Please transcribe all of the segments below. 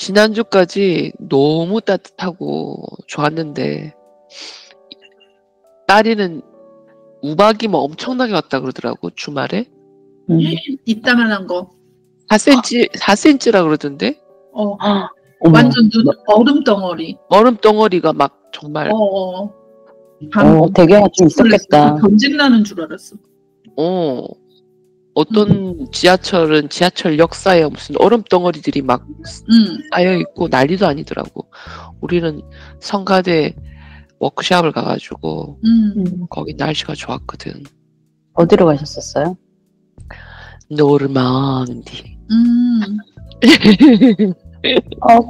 지난주까지 너무 따뜻하고 좋았는데 딸이는 우박이 뭐 엄청나게 왔다 그러더라고 주말에. 이따만한 거. 4cm라 그러던데. 완전 얼음 덩어리. 얼음 덩어리가 막 정말. 대게가 좀 있었겠다. 전직 나는 줄 알았어. 어떤 지하철은 지하철 역사에 무슨 얼음 덩어리들이 막 쌓여 있고 난리도 아니더라고. 우리는 성가대 워크숍을 가가지고 거기 날씨가 좋았거든. 어디로 가셨었어요? 노르망디.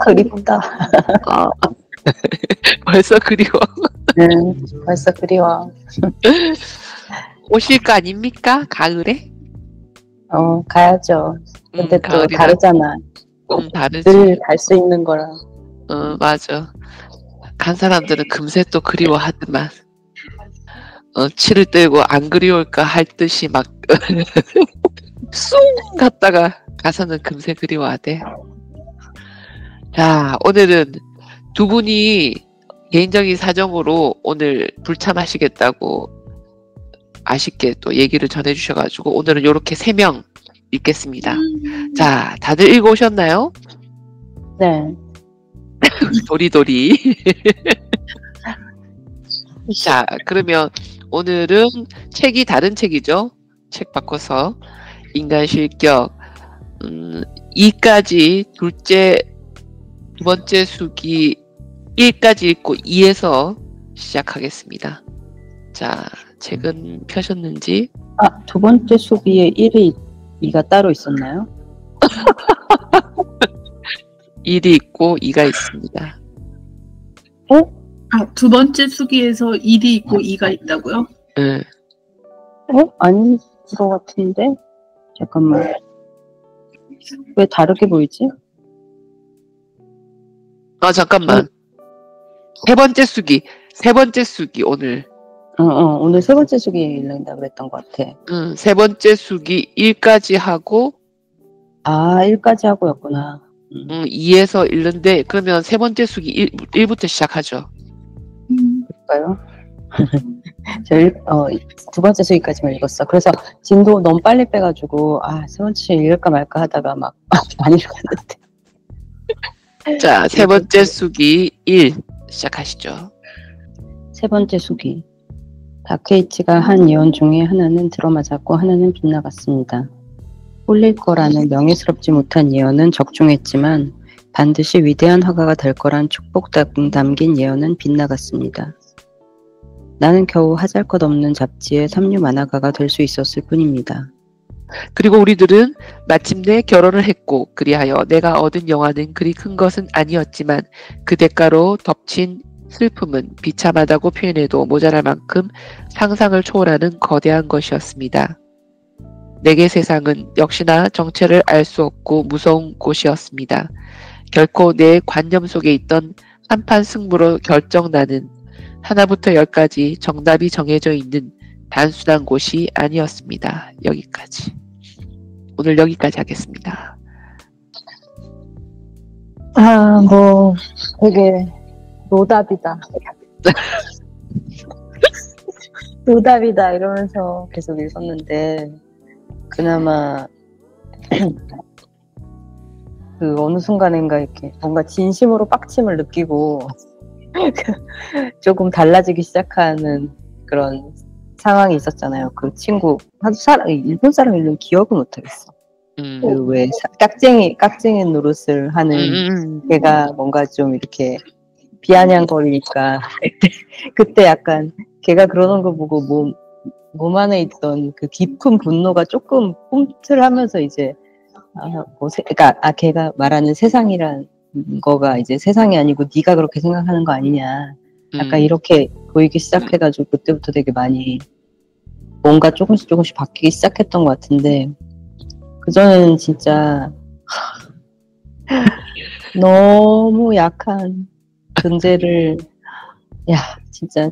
그립다. 벌써 그리워. 벌써 그리워. 오실 거 아닙니까? 가을에? 가야죠. 근데 또 다르잖아. 다르지. 늘 갈 수 있는 거라. 맞아. 간 사람들은 금세 또 그리워하더만. 치를 떼고 안 그리울까 할 듯이 막 쑥 갔다가 가서는 금세 그리워하대. 자, 오늘은 두 분이 개인적인 사정으로 오늘 불참하시겠다고 아쉽게 또 얘기를 전해주셔가지고 오늘은 이렇게 3명 읽겠습니다. 자, 다들 읽어오셨나요? 네. 도리도리. 자, 그러면 오늘은 책이 다른 책이죠. 책 바꿔서 인간실격 2까지 두 번째 수기 1까지 읽고 2에서 시작하겠습니다. 자, 책은 펴셨는지? 두 번째 수기에 1이 2가 따로 있었나요? 1이 있고 2가 있습니다. 두 번째 수기에서 1이 있고 2가 있다고요? 네. 아닌 것 같은데? 잠깐만. 왜 다르게 보이지? 잠깐만. 세 번째 수기 오늘. 오늘 세 번째 수기 읽는다 그랬던 것 같아. 세 번째 수기 1까지 하고. 1까지 하고였구나. 2에서 읽는데, 그러면 세 번째 수기 1부터 시작하죠. 그럴까요? 두 번째 수기까지만 읽었어. 그래서 진도 너무 빨리 빼가지고, 세 번째 읽을까 말까 하다가 막 많이 읽었는데. 자, 세 번째 수기 1 시작하시죠. 세 번째 수기. 다케이치가 한 예언 중에 하나는 들어맞았고 하나는 빗나갔습니다. 홀릴 거라는 명예스럽지 못한 예언은 적중했지만 반드시 위대한 화가가 될 거란 축복 담긴 예언은 빗나갔습니다. 나는 겨우 하잘것없는 잡지의 삼류 만화가가 될 수 있었을 뿐입니다. 그리고 우리들은 마침내 결혼을 했고 그리하여 내가 얻은 영화는 그리 큰 것은 아니었지만 그 대가로 덮친 슬픔은 비참하다고 표현해도 모자랄 만큼 상상을 초월하는 거대한 것이었습니다. 내게 세상은 역시나 정체를 알 수 없고 무서운 곳이었습니다. 결코 내 관념 속에 있던 한판 승부로 결정나는 하나부터 10까지 정답이 정해져 있는 단순한 곳이 아니었습니다. 여기까지. 오늘 여기까지 하겠습니다. 되게 노답이다. 노답이다 이러면서 계속 읽었는데 그나마 그 어느 순간인가 이렇게 뭔가 진심으로 빡침을 느끼고 조금 달라지기 시작하는 그런 상황이 있었잖아요. 그 친구 일본 사람 이름 기억을 못하겠어. 그 왜 깍쟁이 노릇을 하는 걔가 뭔가 좀 이렇게 비아냥거리니까 그때 약간 걔가 그러는 거 보고 몸 안에 있던 그 깊은 분노가 조금 꿈틀하면서 이제 걔가 말하는 세상이란 거가 이제 세상이 아니고 네가 그렇게 생각하는 거 아니냐. 약간 이렇게 보이기 시작해가지고 그때부터 되게 많이 뭔가 조금씩 바뀌기 시작했던 것 같은데 그전에는 진짜 너무 약한 존재를 진짜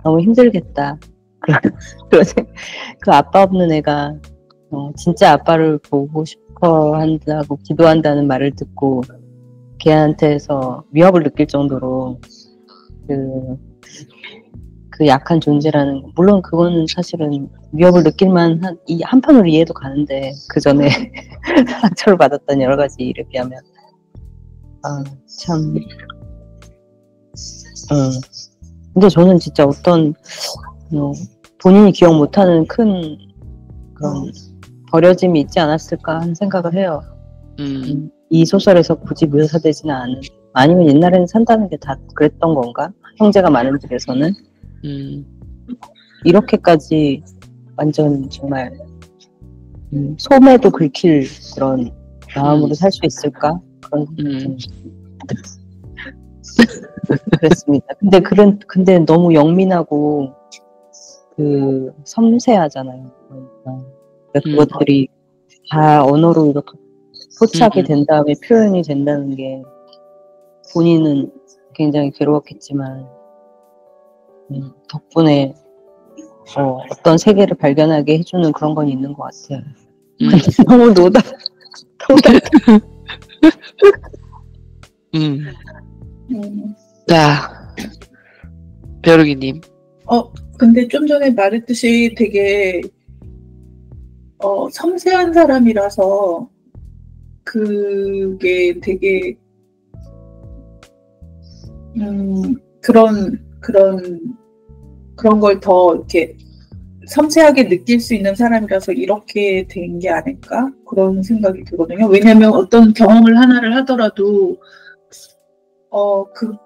너무 힘들겠다. 그 아빠 없는 애가 진짜 아빠를 보고 싶어 한다고 기도한다는 말을 듣고 걔한테서 위협을 느낄 정도로 그 약한 존재라는 거. 물론 그거는 사실은 위협을 느낄만 이 한편으로 이해도 가는데 그 전에 상처를 받았던 여러 가지 일에 비하면 참 근데 저는 진짜 어떤 본인이 기억 못하는 큰 그런 버려짐이 있지 않았을까 하는 생각을 해요. 이 소설에서 굳이 묘사되지는 않은, 아니면 옛날에는 산다는 게 다 그랬던 건가? 형제가 많은 집에서는 이렇게까지 완전 정말 소매도 긁힐 그런 마음으로 살 수 있을까? 그런 그랬습니다. 근데 너무 영민하고 섬세하잖아요. 그러니까 그것들이 다 언어로 이렇게 포착이 된 다음에 표현이 된다는 게 본인은 굉장히 괴로웠겠지만 덕분에 어떤 세계를 발견하게 해주는 그런 건 있는 것 같아요. 근데 너무 노다. 자, 벼룩이님. 근데 좀 전에 말했듯이 되게 섬세한 사람이라서 그게 되게 그런 걸 더 이렇게 섬세하게 느낄 수 있는 사람이라서 이렇게 된 게 아닐까? 그런 생각이 들거든요. 왜냐면 어떤 경험을 하나를 하더라도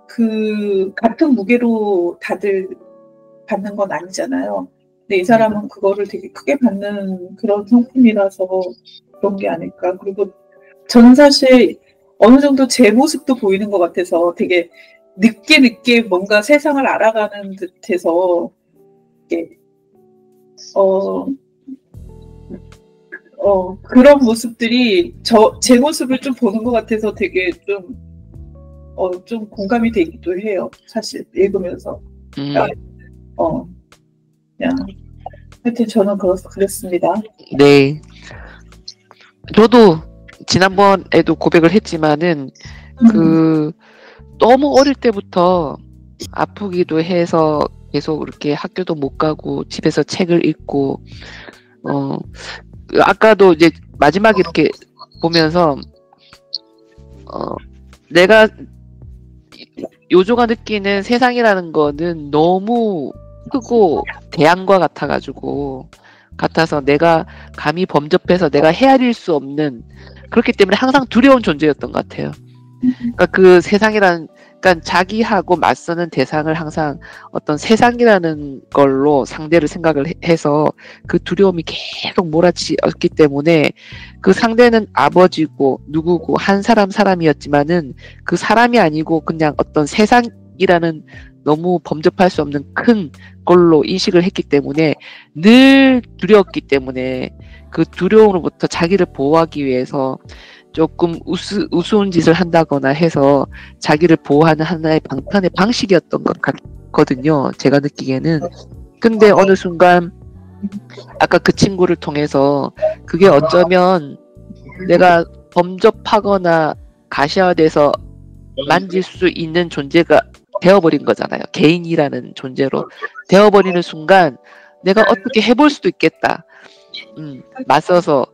그 같은 무게로 다들 받는 건 아니잖아요. 근데 이 사람은 그거를 되게 크게 받는 그런 성품이라서 그런 게 아닐까. 그리고 저는 사실 어느 정도 제 모습도 보이는 것 같아서 되게 늦게 뭔가 세상을 알아가는 듯해서 그런 모습들이 제 모습을 좀 보는 것 같아서 되게 좀 공감이 되기도 해요. 사실 읽으면서. 그냥 하여튼 저는 그랬습니다. 네. 저도 지난번에도 고백을 했지만은 너무 어릴 때부터 아프기도 해서 계속 이렇게 학교도 못 가고 집에서 책을 읽고 아까도 이제 마지막에 이렇게 보면서 내가 요조가 느끼는 세상이라는 거는 너무 크고 대양과 같아서 내가 감히 범접해서 내가 헤아릴 수 없는, 그렇기 때문에 항상 두려운 존재였던 것 같아요. 그러니까 그 세상이라는, 그러니까 자기하고 맞서는 대상을 항상 어떤 세상이라는 걸로 상대를 생각을 해서 그 두려움이 계속 몰아치었기 때문에 그 상대는 아버지고 누구고 한 사람이었지만은 그 사람이 아니고 그냥 어떤 세상이라는 너무 범접할 수 없는 큰 걸로 인식을 했기 때문에 늘 두려웠기 때문에 그 두려움으로부터 자기를 보호하기 위해서 조금 우스운 짓을 한다거나 해서 자기를 보호하는 하나의 방편의 방식이었던 것 같거든요. 제가 느끼기에는. 근데 어느 순간 아까 그 친구를 통해서 그게 어쩌면 내가 범접하거나 가시화돼서 만질 수 있는 존재가 되어버린 거잖아요. 개인이라는 존재로 되어버리는 순간 내가 어떻게 해볼 수도 있겠다. 맞서서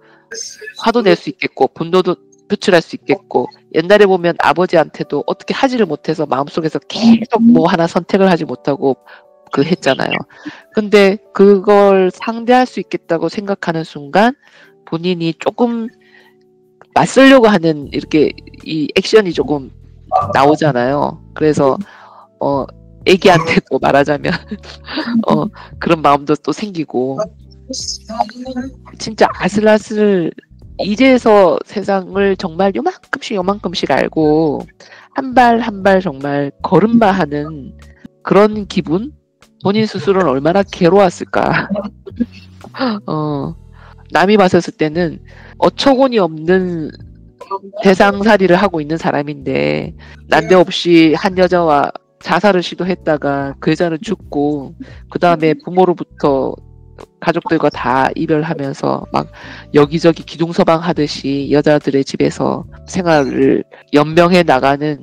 화도 낼 수 있겠고 분노도 표출할 수 있겠고, 옛날에 보면 아버지한테도 어떻게 하지를 못해서 마음속에서 계속 뭐 하나 선택을 하지 못하고 했잖아요. 근데 그걸 상대할 수 있겠다고 생각하는 순간 본인이 조금 맞서려고 하는 이렇게 이 액션이 조금 나오잖아요. 그래서 애기한테 또 말하자면 그런 마음도 또 생기고, 진짜 아슬아슬 이제서 세상을 정말 요만큼씩 알고 한 발 한 발 정말 걸음마 하는 그런 기분? 본인 스스로는 얼마나 괴로웠을까. 남이 봤었을 때는 어처구니 없는 세상살이를 하고 있는 사람인데 난데없이 한 여자와 자살을 시도했다가 그 여자는 죽고 그 다음에 부모로부터 가족들과 다 이별하면서 막 여기저기 기둥서방 하듯이 여자들의 집에서 생활을 연명해 나가는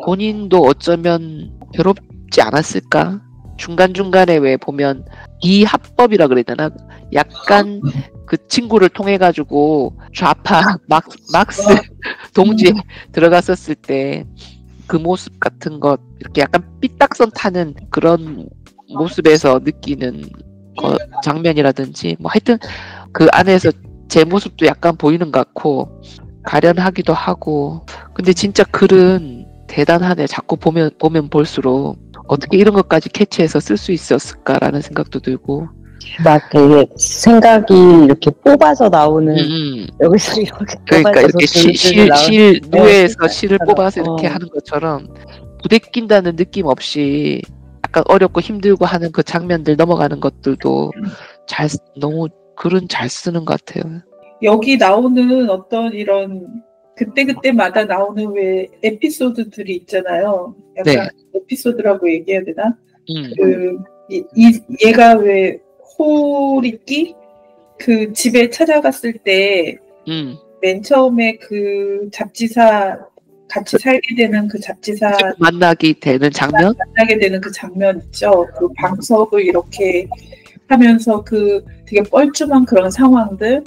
본인도 어쩌면 괴롭지 않았을까? 중간중간에 왜 보면 비합법이라 그래야 되나? 약간 그 친구를 통해 가지고 좌파 막스 동지에 들어갔었을 때 그 모습 같은 것 이렇게 약간 삐딱선 타는 그런 모습에서 느끼는 장면이라든지 뭐 하여튼 그 안에서 제 모습도 약간 보이는 것 같고 가련하기도 하고 근데 진짜 글은 대단하네. 자꾸 보면 볼수록 어떻게 이런 것까지 캐치해서 쓸 수 있었을까라는 생각도 들고 막 되게 생각이 이렇게 뽑아서 나오는 여기서 이렇게 그러니까 이렇게 실 누에서 시를 뽑아서 이렇게 어. 하는 것처럼 부대낀다는 느낌 없이 약간 어렵고 힘들고 하는 그 장면들 넘어가는 것들도 너무 글은 잘 쓰는 것 같아요. 여기 나오는 어떤 이런 그때그때마다 나오는 왜 에피소드들이 있잖아요. 약간 네. 에피소드라고 얘기해야 되나? 얘가 왜 호리끼 그 집에 찾아갔을 때 맨 처음에 그 잡지사 같이 살게 되는 그 잡지사 만나게 되는 장면 그 장면 있죠. 그 방석을 이렇게 하면서 그 되게 뻘쭘한 그런 상황들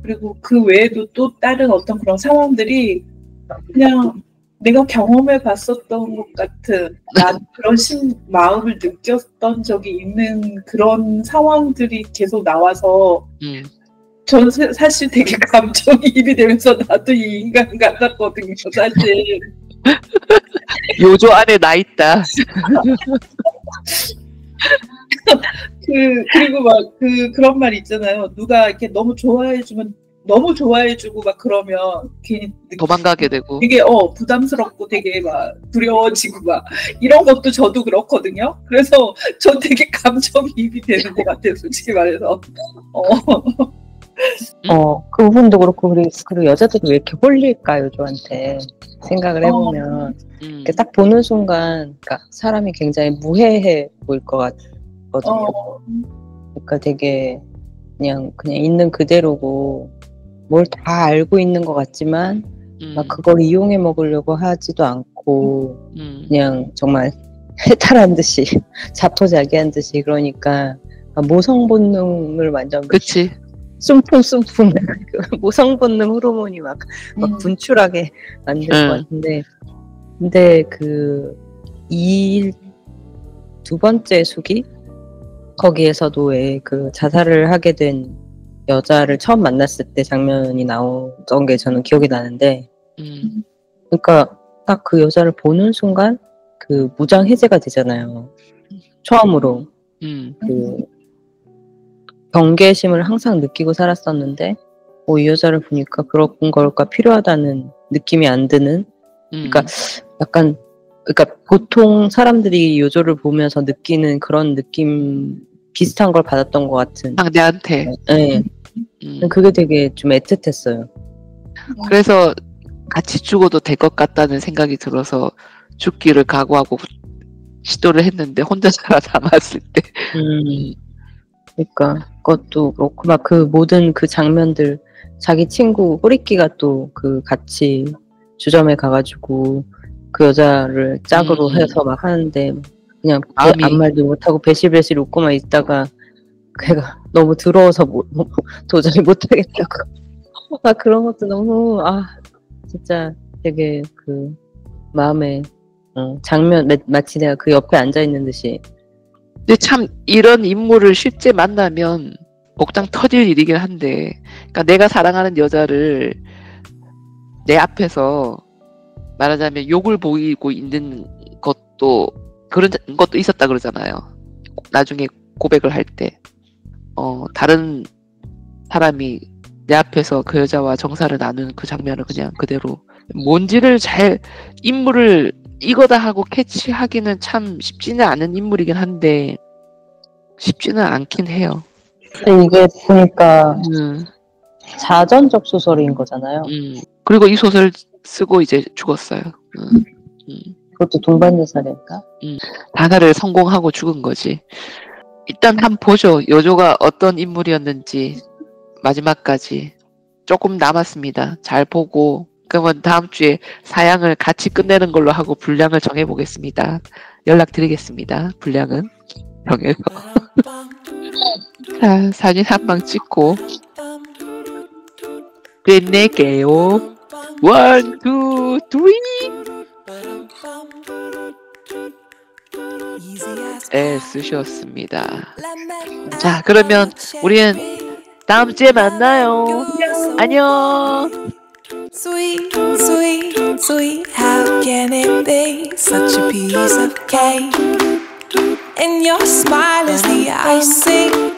그리고 그 외에도 또 다른 어떤 그런 상황들이 그냥 내가 경험해 봤었던 것 같은 난 그런 마음을 느꼈던 적이 있는 그런 상황들이 계속 나와서 전 사실 되게 감정이입이 되면서 나도 이 인간 같았거든요. 사실 요조 안에 나 있다. 그리고 막 그런 말 있잖아요. 누가 이렇게 너무 좋아해주고 막 그러면 괜히 도망가게 되고 되게 부담스럽고 되게 막 두려워지고 막 이런 것도 저도 그렇거든요. 그래서 전 되게 감정이입이 되는 것 같아요. 솔직히 말해서. 그 부분도 그렇고 그리고 여자들이 왜 이렇게 홀릴까 요조한테 생각을 해보면 이렇게 딱 보는 순간 그러니까 사람이 굉장히 무해해 보일 것 같거든요. 그러니까 되게 그냥 있는 그대로고 뭘 다 알고 있는 것 같지만 막 그걸 이용해 먹으려고 하지도 않고 그냥 정말 해탈한 듯이 자포자기한 듯이 그러니까 모성 본능을 완전 그치 숨품 모성 본능 호르몬이 막 분출하게 만들 것 같은데 근데 이 두 번째 수기 거기에서도 왜 그 자살을 하게 된 여자를 처음 만났을 때 장면이 나오던 게 저는 기억이 나는데 그러니까 딱 그 여자를 보는 순간 그 무장 해제가 되잖아요. 처음으로 그 경계심을 항상 느끼고 살았었는데 이 여자를 보니까 그런 걸까 필요하다는 느낌이 안 드는 그러니까 약간 그러니까 보통 사람들이 요조를 보면서 느끼는 그런 느낌 비슷한 걸 받았던 것 같은 상대한테 네. 그게 되게 좀 애틋했어요. 그래서 같이 죽어도 될 것 같다는 생각이 들어서 죽기를 각오하고 시도를 했는데 혼자 살아남았을 때 그러니까 그것도 그렇고 막 그 모든 그 장면들 자기 친구 호리끼가 또 그 같이 주점에 가가지고 그 여자를 짝으로 해서 막 하는데 그냥 아무 말도 못하고 배실배실 웃고만 있다가 걔가 너무 더러워서 도저히 못하겠다고 그런 것도 너무 진짜 되게 그 마음에 장면 마치 내가 그 옆에 앉아있는 듯이 근데 참 이런 인물을 실제 만나면 옥당 터질 일이긴 한데 그러니까 내가 사랑하는 여자를 내 앞에서 말하자면 욕을 보이고 있는 것도 그런 것도 있었다 그러잖아요. 나중에 고백을 할 때 다른 사람이 내 앞에서 그 여자와 정사를 나누는 그 장면을 그냥 그대로 뭔지를 잘 인물을 이거다 하고 캐치하기는 참 쉽지는 않은 인물이긴 한데 쉽지는 않긴 해요. 이게 보니까 자전적 소설인 거잖아요. 그리고 이 소설 쓰고 이제 죽었어요. 그것도 동반자살인가? 자살을 성공하고 죽은 거지. 일단 한번 보죠. 요조가 어떤 인물이었는지 마지막까지 조금 남았습니다. 잘 보고 그러면 다음 주에 사양을 같이 끝내는 걸로 하고 분량을 정해보겠습니다. 연락드리겠습니다. 분량은 정해서. 자, 사진 한 방 찍고 끝낼게요. 1, 2, 3 애쓰셨습니다. 자, 그러면 우리는 다음 주에 만나요. 안녕. Sweet, sweet, sweet, how can it be such a piece of cake? And your smile is the icing